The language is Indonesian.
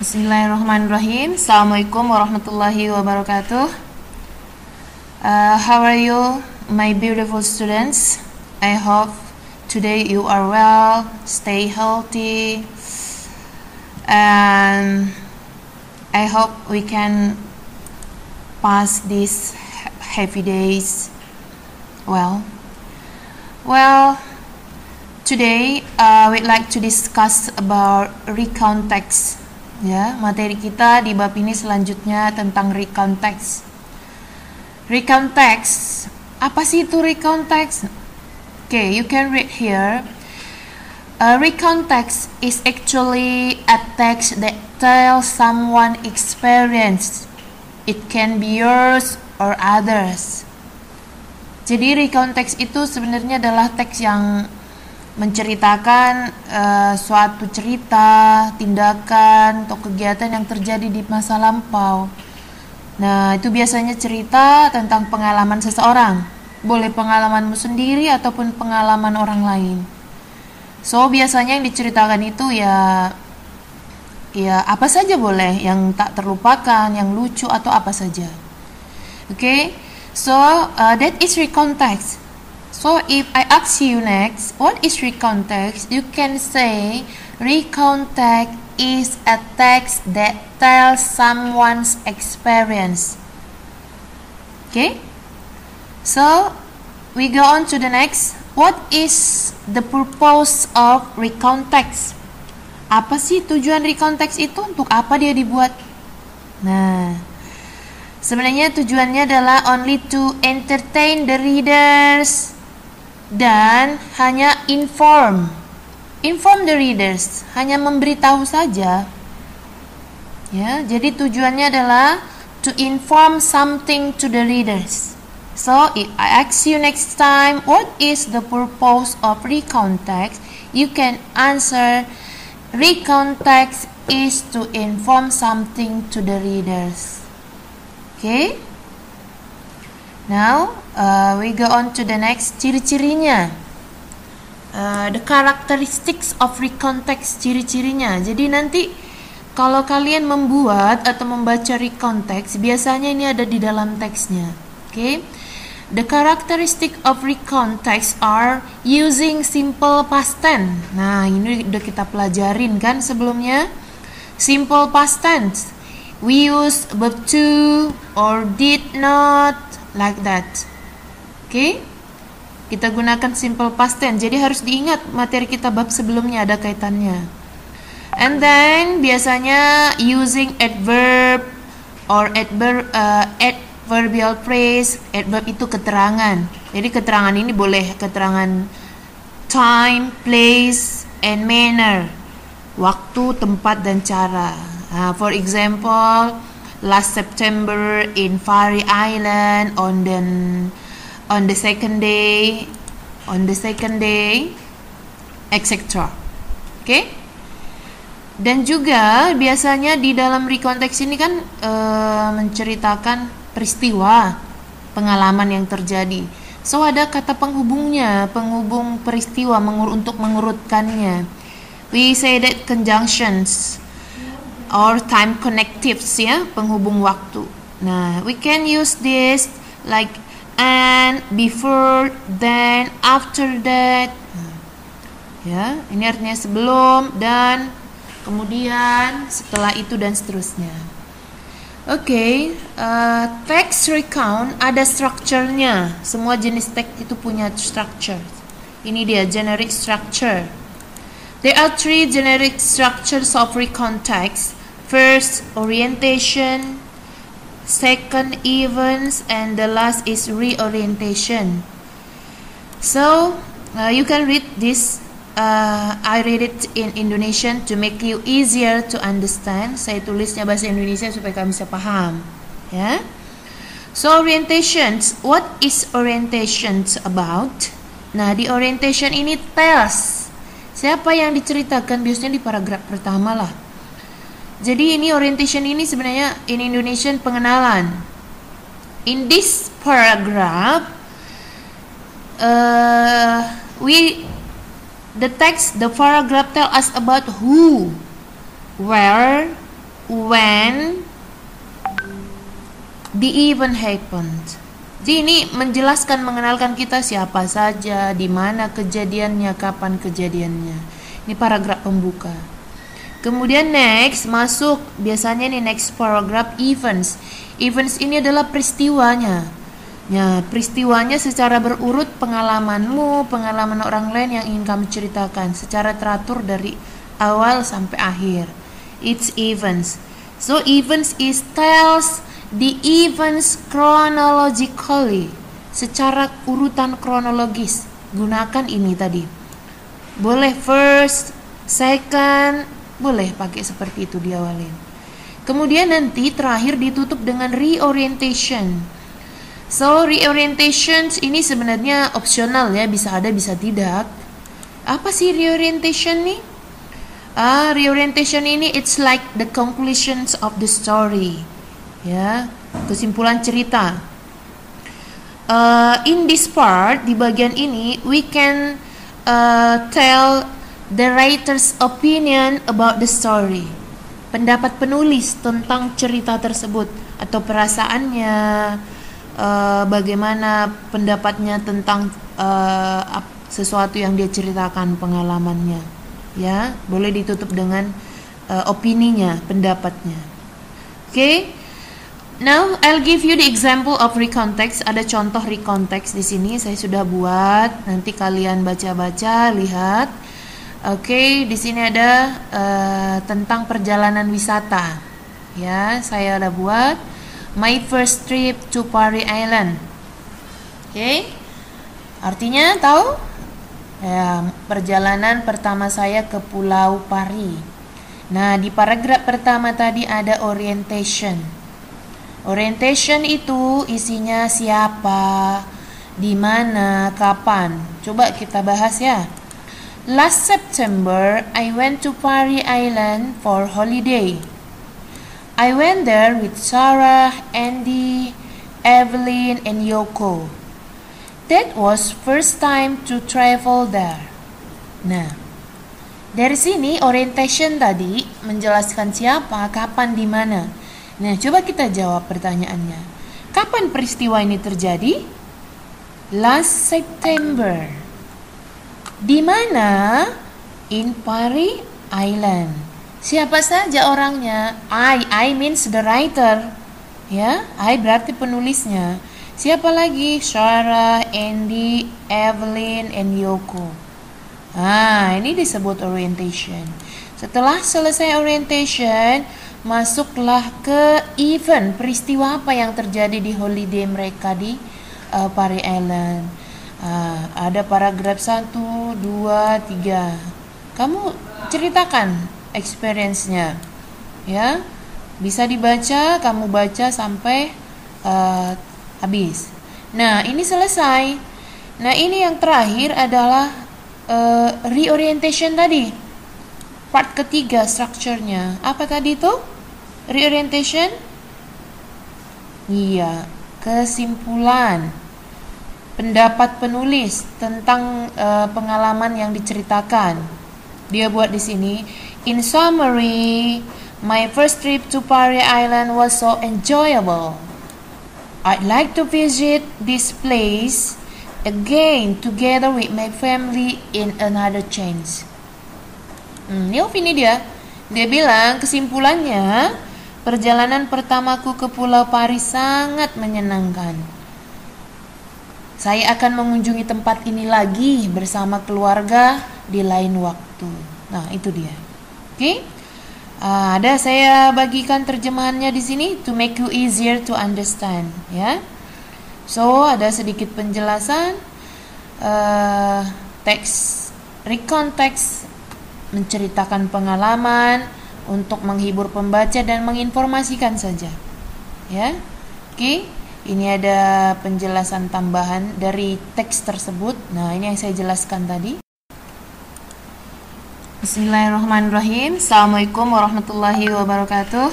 Bismillahirrahmanirrahim. Assalamualaikum warahmatullahi wabarakatuh. How are you, my beautiful students? I hope today you are well, stay healthy, and I hope we can pass these heavy days well. Today we'd like to discuss about recount text. Ya, materi kita di bab ini selanjutnya tentang recount text. Recount text, apa sih itu recount text? Okay, you can read here. A recount text is actually a text that tells someone experience. It can be yours or others. Jadi recount text itu sebenarnya adalah teks yang menceritakan suatu cerita, tindakan, atau kegiatan yang terjadi di masa lampau. Nah, itu biasanya cerita tentang pengalaman seseorang. Boleh pengalamanmu sendiri ataupun pengalaman orang lain. So, biasanya yang diceritakan itu ya apa saja boleh, yang tak terlupakan, yang lucu atau apa saja. Okay? So, that is recount text. So if I ask you next, what is recount text? You can say recount text is a text that tells someone's experience. Okay? So we go on to the next. What is the purpose of recount text? Apa sih tujuan recount text itu? Untuk apa dia dibuat? Nah, sebenarnya tujuannya adalah only to entertain the readers dan hanya inform the readers, hanya memberitahu saja. Ya, jadi tujuannya adalah to inform something to the readers. So, if I ask you next time, what is the purpose of recount text? You can answer, recount text is to inform something to the readers. Okay? Now, we go on to the next, ciri-cirinya. The characteristics of recount text, ciri-cirinya. Jadi nanti kalau kalian membuat atau membaca recount text, biasanya ini ada di dalam teksnya. Okay? The characteristic of recount text are using simple past tense. Nah, ini udah kita pelajarin kan sebelumnya. Simple past tense. We use verb to or did not, like that. Okay? Kita gunakan simple past tense. Jadi harus diingat materi kita bab sebelumnya ada kaitannya. And then biasanya using adverb or adverbial phrase. Adverb itu keterangan. Jadi keterangan ini boleh keterangan time, place, and manner. Waktu, tempat, dan cara. For example, last September in Faroe Island on the second day, etc. Okay? Dan juga biasanya di dalam recount text ini kan menceritakan peristiwa, pengalaman yang terjadi. So ada kata penghubungnya, penghubung peristiwa untuk mengurutkannya. We say that conjunctions or time connectives, ya, penghubung waktu. Nah, we can use this like and, before, then, after that. Ya, ini artinya sebelum, dan, kemudian, setelah itu, dan seterusnya. Okay, text recount ada structure-nya. Semua jenis teks itu punya structure. Ini dia generic structure. There are three generic structures of recount text. First, orientation. Second, events. And the last is reorientation. So, you can read this. I read it in Indonesian to make you easier to understand. Saya tulisnya bahasa Indonesia supaya kamu bisa paham. Ya. So, orientations. What is orientations about? Nah, di orientation ini tells. Siapa yang diceritakan? Biasanya di paragraf pertama lah. Jadi ini orientation ini sebenarnya in Indonesian pengenalan. In this paragraph, the paragraph tell us about who, where, when the event happened. Jadi ini menjelaskan, mengenalkan kita siapa saja, di mana kejadiannya, kapan kejadiannya. Ini paragraf pembuka. Kemudian next masuk, biasanya nih next paragraph events. Events ini adalah peristiwanya. Ya, peristiwanya secara berurut, pengalamanmu, pengalaman orang lain yang ingin kamu ceritakan secara teratur dari awal sampai akhir. It's events. So events is tells the events chronologically, secara urutan kronologis. Gunakan ini tadi. Boleh first, second, boleh pakai seperti itu diawalin. Kemudian nanti terakhir ditutup dengan reorientation. So reorientation ini sebenarnya opsional ya, bisa ada bisa tidak. Apa sih reorientation nih? Reorientation ini it's like the conclusions of the story. Ya, kesimpulan cerita. In this part, di bagian ini, we can tell the writer's opinion about the story. Pendapat penulis tentang cerita tersebut atau perasaannya, bagaimana pendapatnya tentang sesuatu yang dia ceritakan, pengalamannya. Ya, boleh ditutup dengan opininya, pendapatnya. Okay. Now I'll give you the example of recontext. Ada contoh recontext di sini saya sudah buat. Nanti kalian baca-baca, lihat. Oke, di sini ada tentang perjalanan wisata. Ya, saya udah buat. My first trip to Pari Island. Oke. Artinya tahu? Ya, perjalanan pertama saya ke Pulau Pari. Nah, di paragraf pertama tadi ada orientation. Orientation itu isinya siapa, di mana, kapan. Coba kita bahas ya. Last September, I went to Pari Island for holiday. I went there with Sarah, Andy, Evelyn, and Yoko. That was first time to travel there. Nah, dari sini orientation tadi menjelaskan siapa, kapan, di mana. Nah, coba kita jawab pertanyaannya. Kapan peristiwa ini terjadi? Last September. Di mana? In Pari Island. Siapa saja orangnya? I means the writer. Ya, I berarti penulisnya. Siapa lagi? Sarah, Andy, Evelyn, and Yoko. Ini disebut orientation. Setelah selesai orientation, masuklah ke event, peristiwa apa yang terjadi di holiday mereka di Pari Island. Ada paragraf 1, 2, 3. Kamu ceritakan experience-nya. Ya, bisa dibaca, kamu baca sampai habis. Nah, ini selesai. Nah, ini yang terakhir adalah reorientation tadi. Part ketiga strukturnya. Apa tadi itu? Reorientation? Iya, kesimpulan. Pendapat penulis tentang pengalaman yang diceritakan. Dia buat di sini. In summary, my first trip to Pari Island was so enjoyable. I'd like to visit this place again together with my family in another chance. Ini opini dia. Dia bilang kesimpulannya, perjalanan pertamaku ke Pulau Pari sangat menyenangkan. Saya akan mengunjungi tempat ini lagi bersama keluarga di lain waktu. Nah, itu dia. Oke? Ada saya bagikan terjemahannya di sini to make you easier to understand, ya. So, ada sedikit penjelasan teks recontext menceritakan pengalaman untuk menghibur pembaca dan menginformasikan saja. Ya. Oke. Ini ada penjelasan tambahan dari teks tersebut. Nah, ini yang saya jelaskan tadi. Bismillahirrahmanirrahim. Assalamualaikum warahmatullahi wabarakatuh.